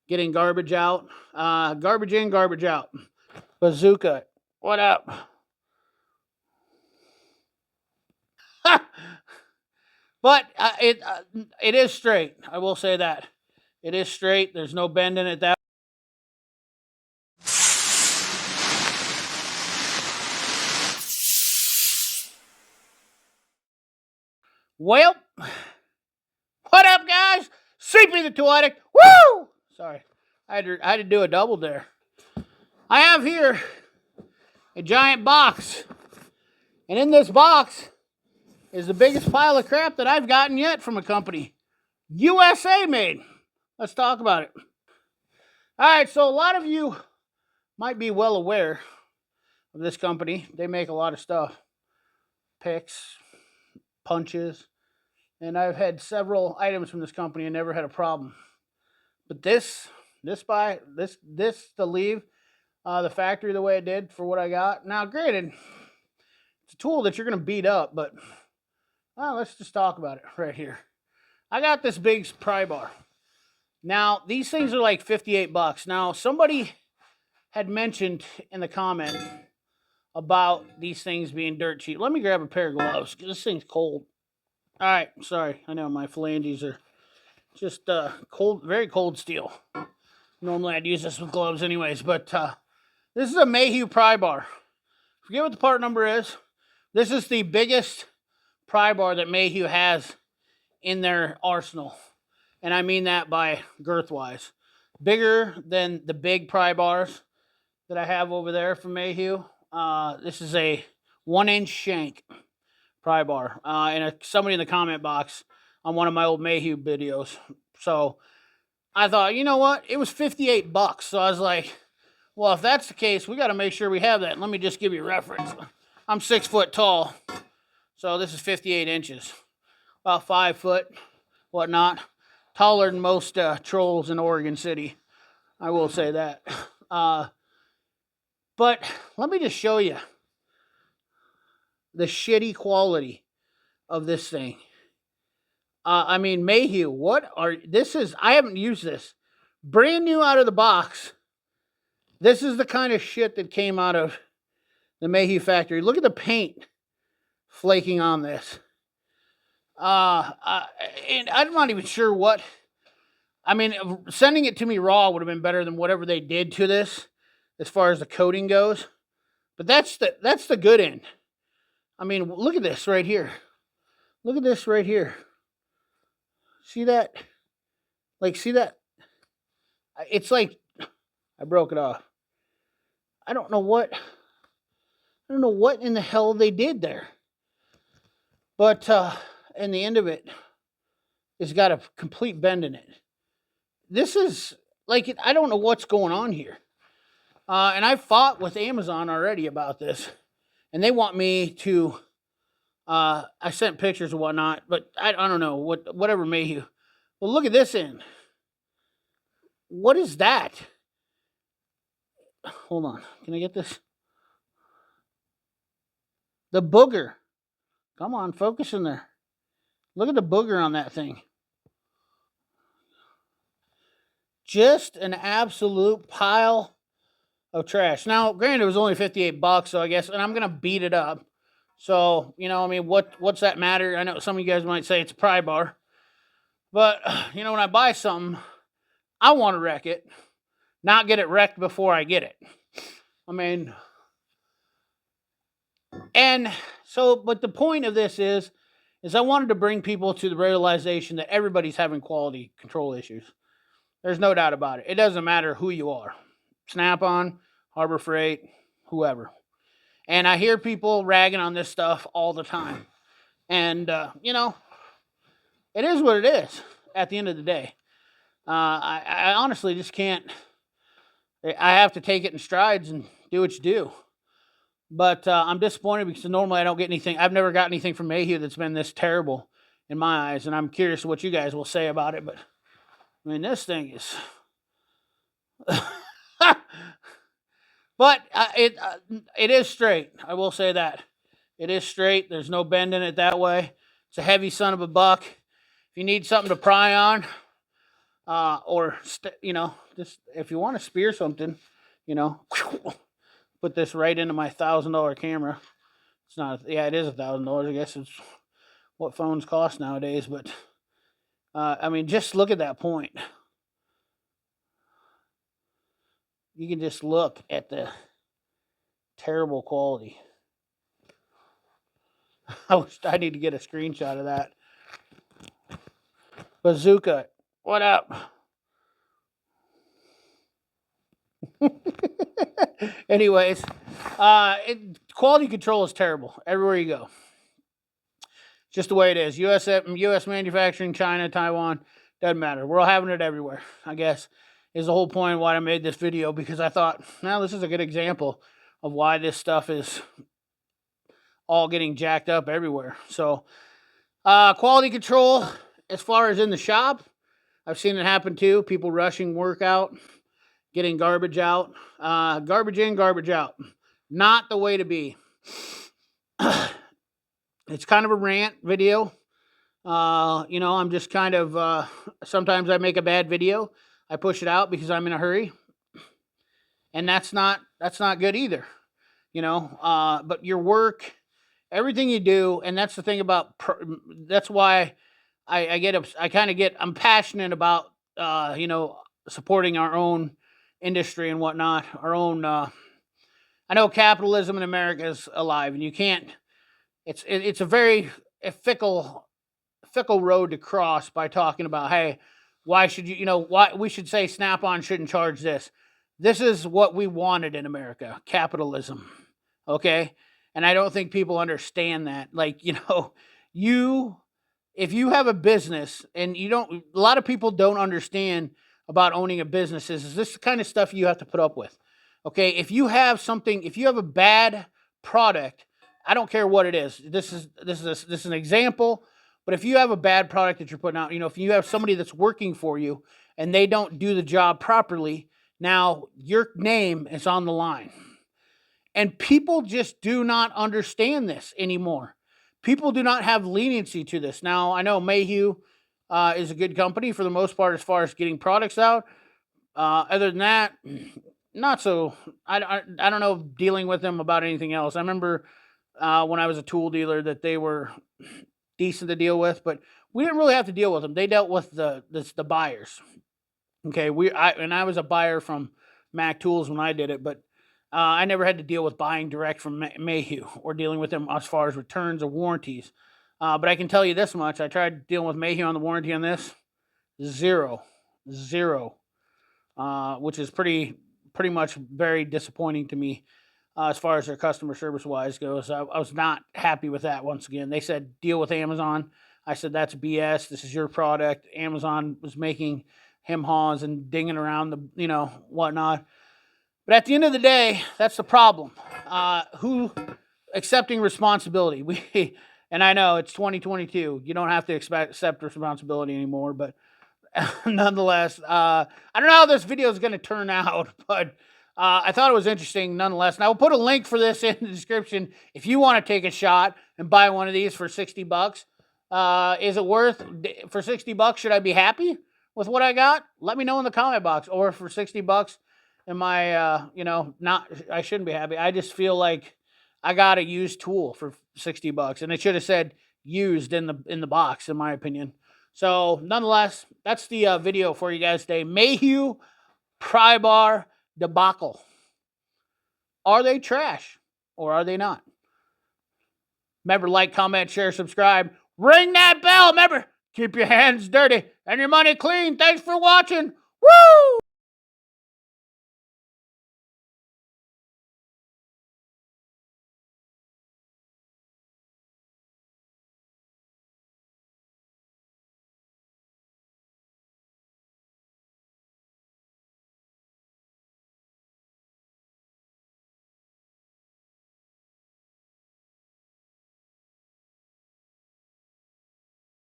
getting garbage out. Garbage in, garbage out. Bazooka, what up? But it is straight. I will say that it is straight. There's no bend in it. That well, what up, guys? CP the Tool Addict. Woo! Sorry, I had to do a double there. I have here a giant box, and in this box is the biggest pile of crap that I've gotten yet from a company, USA made. Let's talk about it. All right, so a lot of you might be well aware of this company. They make a lot of stuff, picks, punches, and I've had several items from this company and never had a problem. But this to leave the factory the way it did for what I got. Now, granted, it's a tool that you're going to beat up, but let's just talk about it right here. I got this big pry bar. Now, these things are like $58. Now, somebody had mentioned in the comment about these things being dirt cheap. Let me grab a pair of gloves because this thing's cold. All right, sorry. I know my phalanges are just cold, very cold steel. Normally I'd use this with gloves anyways, but this is a Mayhew pry bar. Forget what the part number is. This is the biggest pry bar that Mayhew has in their arsenal. And I mean that by girth-wise. Bigger than the big pry bars that I have over there from Mayhew. This is a 1-inch shank pry bar. And somebody in the comment box on one of my old Mayhew videos. So I thought, you know what? It was $58. So I was like, well, if that's the case, we got to make sure we have that. And let me just give you a reference. I'm 6 foot tall. So this is 58 inches. About 5 foot, whatnot. Taller than most trolls in Oregon City. I will say that. But let me just show you the shitty quality of this thing. I mean, Mayhew, I haven't used this. Brand new out of the box. This is the kind of shit that came out of the Mayhew factory. Look at the paint flaking on this. And I'm not even sure what. I mean, sending it to me raw would have been better than whatever they did to this, as far as the coating goes. But that's the good end. I mean, look at this right here. Look at this right here. See that? Like, see that? It's like I broke it off. I don't know what in the hell they did there. But in the end of it, it's got a complete bend in it. This is like, I don't know what's going on here. And I fought with Amazon already about this. And they want me to, I sent pictures and whatnot, but I don't know, whatever Mayhew. Well, look at this end. What is that? Hold on. Can I get this? The booger. Come on, focus in there. Look at the booger on that thing. Just an absolute pile of trash. Now, granted, it was only $58, so I guess, and I'm gonna beat it up. So, you know, I mean, what's that matter? I know some of you guys might say it's a pry bar, but you know, when I buy something, I want to wreck it, not get it wrecked before I get it. I mean, and so, but the point of this is I wanted to bring people to the realization that everybody's having quality control issues. There's no doubt about it. It doesn't matter who you are. Snap-on, Harbor Freight, whoever. And I hear people ragging on this stuff all the time. And, you know, it is what it is at the end of the day. I honestly just can't. I have to take it in strides and do what you do. But I'm disappointed because normally I don't get anything. I've never got anything from Mayhew that's been this terrible in my eyes. And I'm curious what you guys will say about it. But, I mean, this thing is... But it is straight. I will say that. It is straight. There's no bend in it that way. It's a heavy son of a buck. If you need something to pry on, or just if you want to spear something, you know, put this right into my $1,000 camera. It's not, yeah, it is $1,000. I guess it's what phones cost nowadays. But I mean, just look at that point. You can just look at the terrible quality. I need to get a screenshot of that. Bazooka, what up? Anyways, quality control is terrible everywhere you go. Just the way it is. U.S. manufacturing, China, Taiwan, doesn't matter. We're all having it everywhere, I guess, is the whole point why I made this video, because I thought, now this is a good example of why this stuff is all getting jacked up everywhere. So, quality control, as far as in the shop, I've seen it happen too. People rushing work out, getting garbage out. Garbage in, garbage out. Not the way to be. It's kind of a rant video. I'm just kind of, sometimes I make a bad video. I push it out because I'm in a hurry. And that's not good either. But your work, everything you do, and that's the thing about, that's why I'm passionate about, supporting our own industry and whatnot, our own, I know capitalism in America is alive, and you can't, it's a very fickle road to cross by talking about, hey, why should why we should say Snap-on shouldn't charge this. This is what we wanted in America, capitalism. Okay? And I don't think people understand that. Like, if you have a business and a lot of people don't understand about owning a business is this the kind of stuff you have to put up with. Okay? If you have a bad product, I don't care what it is. This is an example. But if you have a bad product that you're putting out, if you have somebody that's working for you and they don't do the job properly, now your name is on the line. And people just do not understand this anymore. People do not have leniency to this. Now, I know Mayhew is a good company for the most part as far as getting products out. Other than that, not so. I don't know dealing with them about anything else. I remember when I was a tool dealer that they were decent to deal with, but we didn't really have to deal with them. They dealt with the buyers. Okay, I was a buyer from Mac Tools when I did it, but I never had to deal with buying direct from Mayhew or dealing with them as far as returns or warranties. But I can tell you this much: I tried dealing with Mayhew on the warranty on this, zero, which is pretty much very disappointing to me. As far as their customer service wise goes, I was not happy with that. Once again, they said deal with Amazon. I said that's BS. This is your product. Amazon was making hem-haws and dinging around the whatnot. But at the end of the day, that's the problem. Who accepting responsibility? And I know it's 2022. You don't have to accept responsibility anymore. But nonetheless, I don't know how this video is going to turn out, but I thought it was interesting nonetheless. And I will put a link for this in the description if you want to take a shot and buy one of these for $60. Is it worth for $60? Should I be happy with what I got? Let me know in the comment box. Or for $60, am I not? I shouldn't be happy. I just feel like I got a used tool for $60, and it should have said used in the box, in my opinion. So, nonetheless, that's the video for you guys today. Mayhew pry bar debacle. Are they trash or are they not? Remember, like, comment, share, subscribe. Ring that bell. Remember, keep your hands dirty and your money clean. Thanks for watching. Woo!